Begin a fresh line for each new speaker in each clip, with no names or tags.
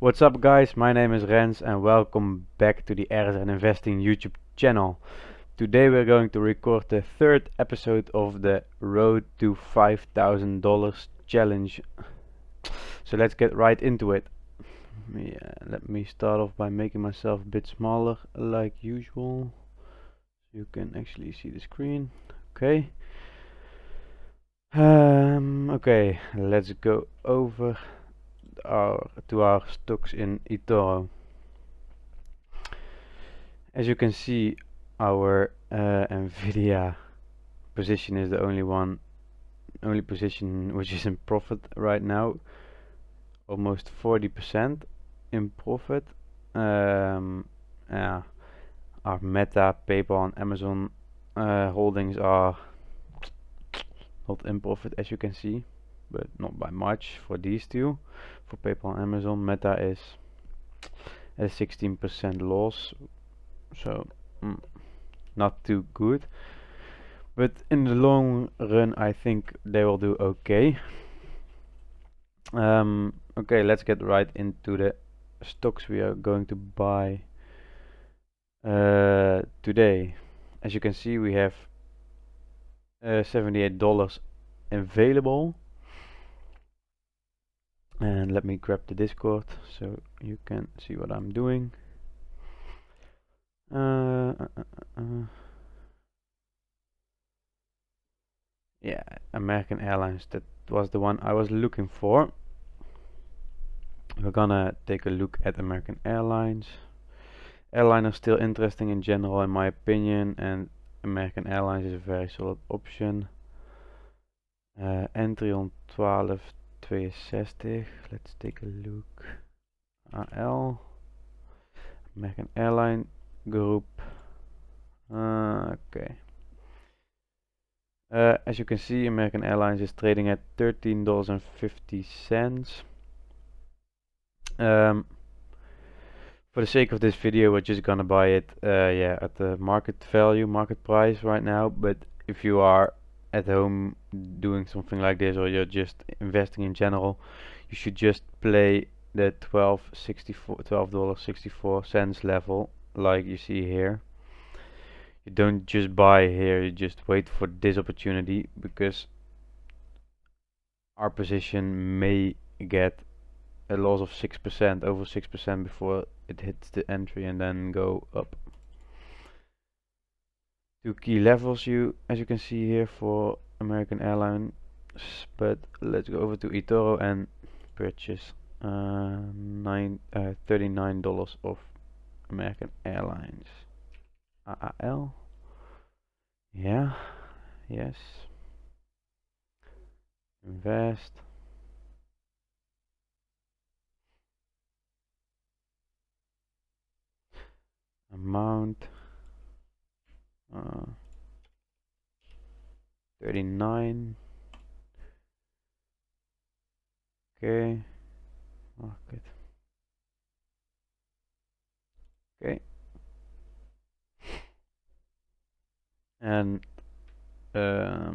What's up guys, my name is Rens and welcome back to the RSN Investing YouTube channel. Today we're going to record the third episode of the Road to $5,000 challenge. So let's get right into it. Let me start off by making myself a bit smaller like usual. You can actually see the screen. Okay. Okay, let's go over to our stocks in eToro. As you can see, our Nvidia position is the only position which is in profit right now, almost 40% in profit. Yeah, our Meta, PayPal, and Amazon holdings are not in profit, as you can see, but not by much for these two. For PayPal and Amazon, Meta is at 16% loss, so not too good. But in the long run, I think they will do okay. Okay, let's get right into the stocks we are going to buy today. As you can see, we have $78 available. And let me grab the Discord so you can see what I'm doing. Yeah, American Airlines, that was the one I was looking for. We're gonna take a look at American Airlines. Airline are still interesting in general in my opinion, and American Airlines is a very solid option. Entry on 12,62. Let's take a look. AL, American Airline Group. Okay. As you can see, American Airlines is trading at $13.50. For the sake of this video, we're just gonna buy it at the market value, market price right now. But if you are at home doing something like this, or you're just investing in general, you should just play the $12.64 level like you see here. You don't just buy here, you just wait for this opportunity, because our position may get a loss of 6%, over 6% before it hits the entry and then go up. Two key levels, as you can see here for American Airlines, but let's go over to eToro and purchase $39 of American Airlines. AAL, yeah, yes, invest. Amount 39. Okay, market. Okay, and the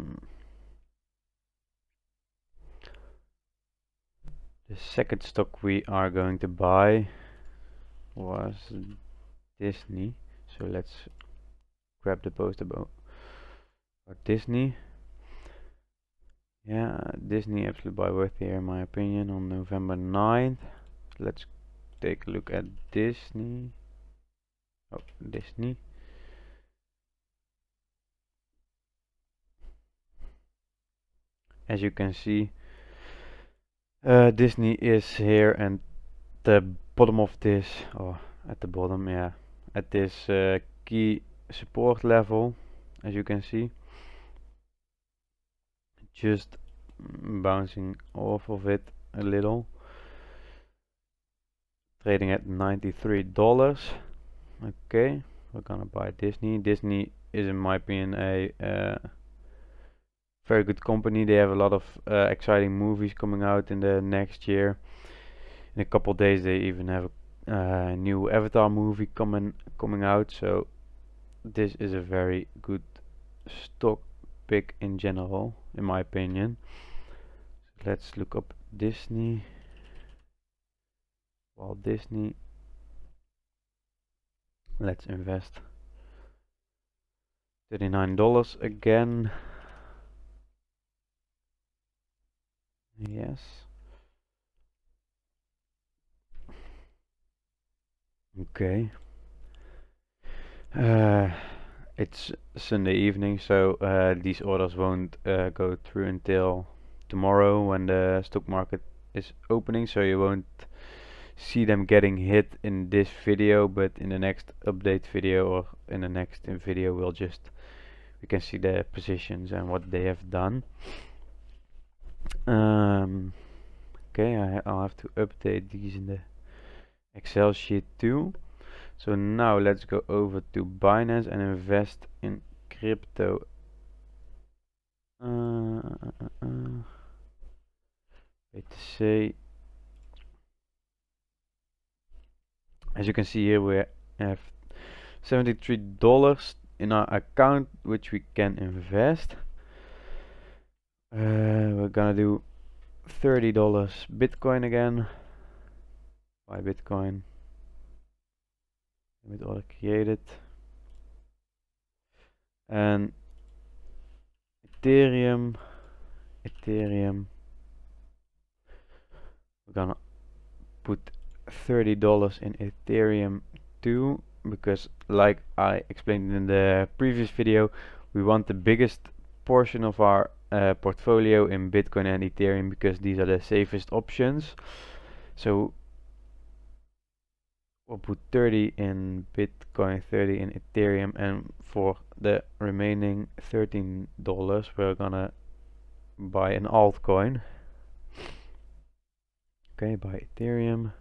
second stock we are going to buy was Disney. So let's grab the post about Disney. Yeah, Disney absolutely buy worth here in my opinion on November 9th. Let's take a look at Disney. Oh, Disney. As you can see, Disney is here, and the bottom of this, or at the bottom, yeah, at this key support level, as you can see, just bouncing off of it a little, trading at $93. Okay, we're gonna buy Disney. Disney is in my opinion a very good company. They have a lot of exciting movies coming out in the next year. In a couple days they even have a new Avatar movie coming out, so this is a very good stock pick in general in my opinion. So let's look up Disney. Walt Disney. Let's invest $39 again. Yes. Okay. It's Sunday evening, so these orders won't go through until tomorrow when the stock market is opening, so you won't see them getting hit in this video, but in the next update video or in the next video we can see the positions and what they have done. Okay, I'll have to update these in the Excel sheet too. So now let's go over to Binance and invest in crypto. Wait to say, as you can see here, we have $73 in our account which we can invest. We're gonna do $30 Bitcoin again. Buy Bitcoin. With order created. And Ethereum. We're gonna put $30 in Ethereum too, because like I explained in the previous video, we want the biggest portion of our portfolio in Bitcoin and Ethereum because these are the safest options. So we'll put 30 in Bitcoin, 30 in Ethereum, and for the remaining $13 we're gonna buy an altcoin. Okay, buy Ethereum.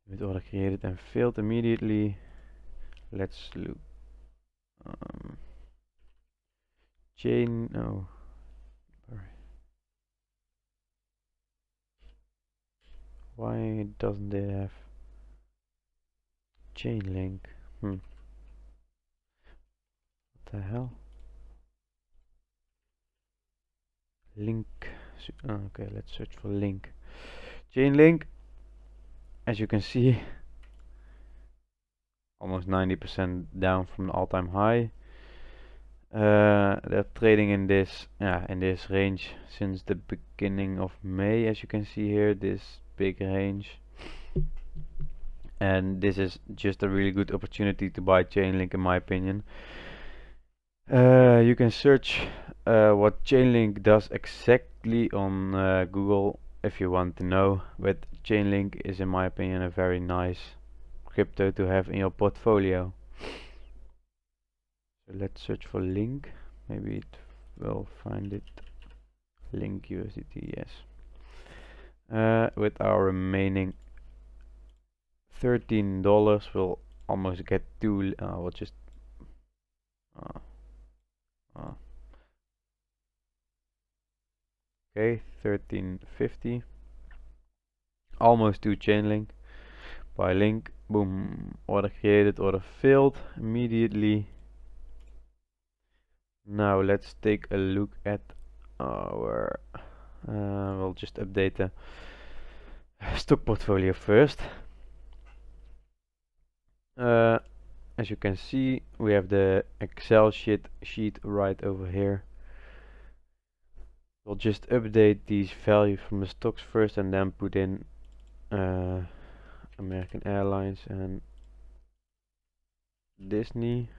With order created and failed immediately. Let's look. Chain. No. Why doesn't it have Chainlink? What the hell? Link. Okay, let's search for link. Chainlink. As you can see, almost 90% down from the all-time high. They're trading in this range since the beginning of May, as you can see here, this big range. And this is just a really good opportunity to buy Chainlink in my opinion. You can search what Chainlink does exactly on Google if you want to know, but Chainlink is in my opinion a very nice crypto to have in your portfolio. So let's search for link. Maybe it will find it. Link USDT, yes. With our remaining $13 we'll almost get to we'll just okay, 1350, almost to Chainlink. Buy link, boom, order created, order failed immediately. Now let's take a look at our we'll just update the stock portfolio first. As you can see, we have the Excel sheet right over here. We'll just update these values from the stocks first and then put in American Airlines and Disney.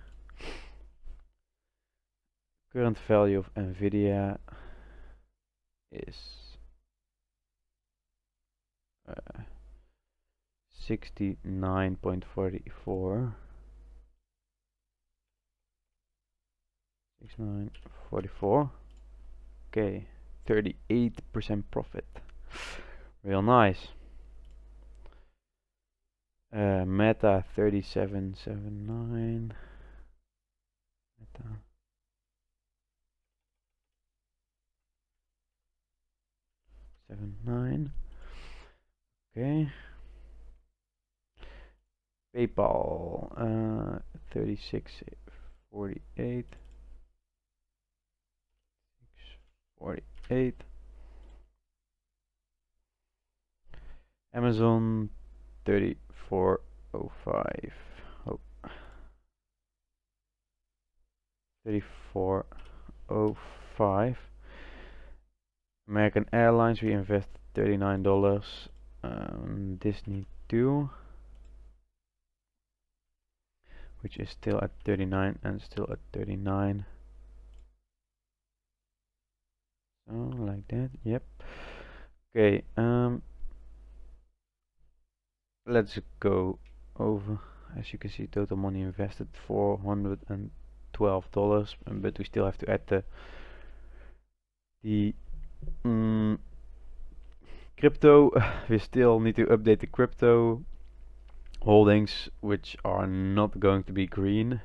Current value of Nvidia is 69.44. 69.44. Okay, 38% profit. Real nice. Meta 37.79. Meta. Okay. PayPal 36.48. 48. Amazon 3405. Oh, 3405. American Airlines, we invested $39. Disney 2, which is still at 39 and still at 39. So like that, yep. Okay, let's go over. As you can see, total money invested $412, but we still have to add the crypto. We still need to update the crypto holdings, which are not going to be green.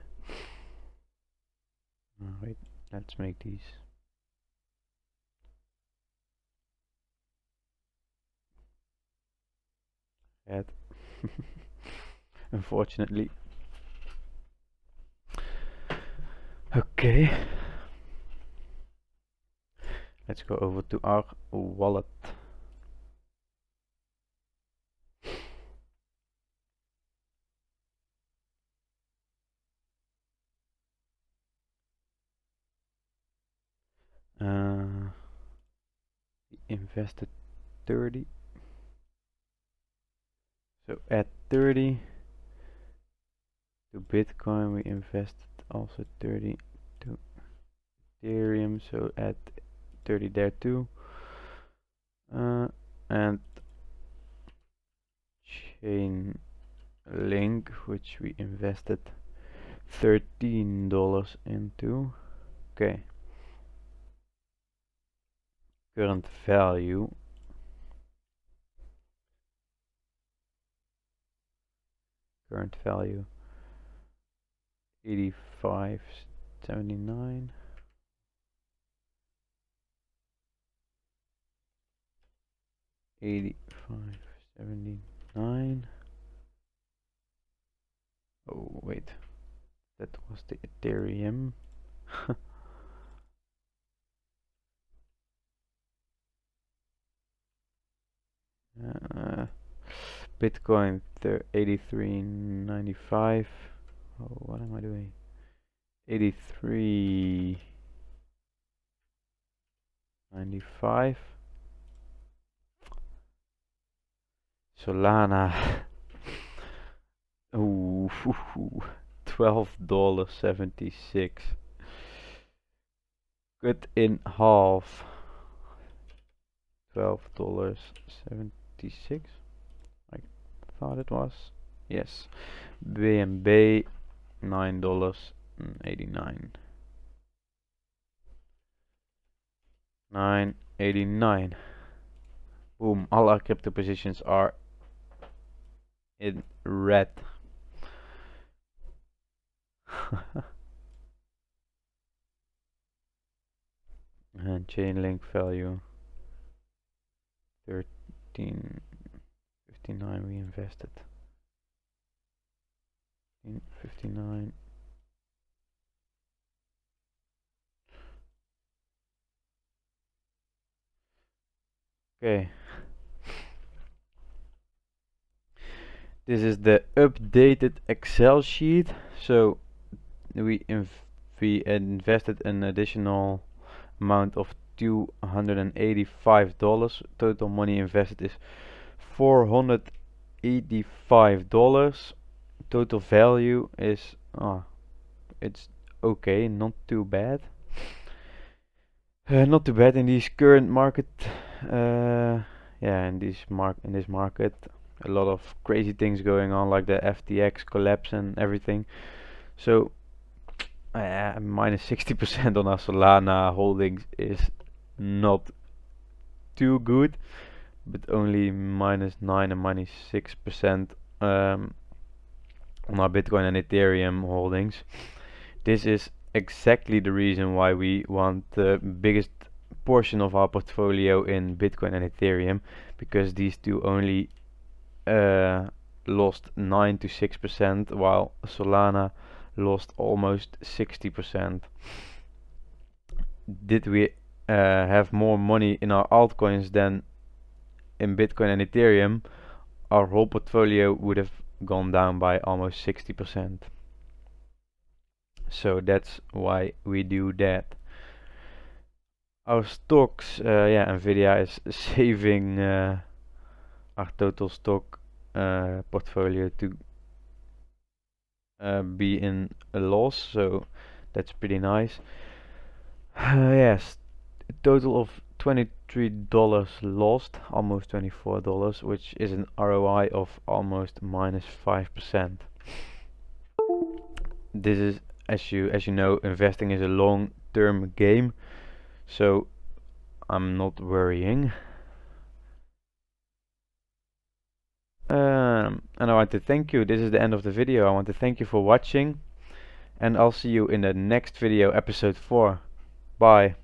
Wait, let's make these. Red. Unfortunately. Okay. Let's go over to our wallet. Invested 30. So at 30 to Bitcoin, we invested also 30 to Ethereum, so add 30 there too. And Chainlink, which we invested $13 into. Okay. Current value. Current value 85.79. $85.79. Oh wait, that was the Ethereum. Bitcoin 83.95. Oh, what am I doing? 83.95. Solana. Ooh, $12.76. Cut in half. $12.76. I thought it was. Yes. BNB $9.89. $9.89. Boom, all our crypto positions are in red. And Chainlink value 13.59 we invested. 13.59. Okay. This is the updated Excel sheet. So we invested an additional amount of $285. Total money invested is $485. Total value is it's okay, not too bad. Not too bad in these current market. Yeah, in this market, a lot of crazy things going on, like the FTX collapse and everything. So minus 60% on our Solana holdings is not too good, but only minus 9 and minus 6% on our Bitcoin and Ethereum holdings. This is exactly the reason why we want the biggest portion of our portfolio in Bitcoin and Ethereum, because these two only lost 9 to 6%, while Solana lost almost 60%. Did we have more money in our altcoins than in Bitcoin and Ethereum? our whole portfolio would have gone down by almost 60%. So that's why we do that. Our stocks, yeah, Nvidia is saving our total stock portfolio to be in a loss, so that's pretty nice. Yes, a total of $23 lost, almost $24, which is an ROI of almost -5%. This is, as you know, investing is a long-term game, so I'm not worrying. And I want to thank you. This is the end of the video. I want to thank you for watching, and I'll see you in the next video, episode 4. Bye.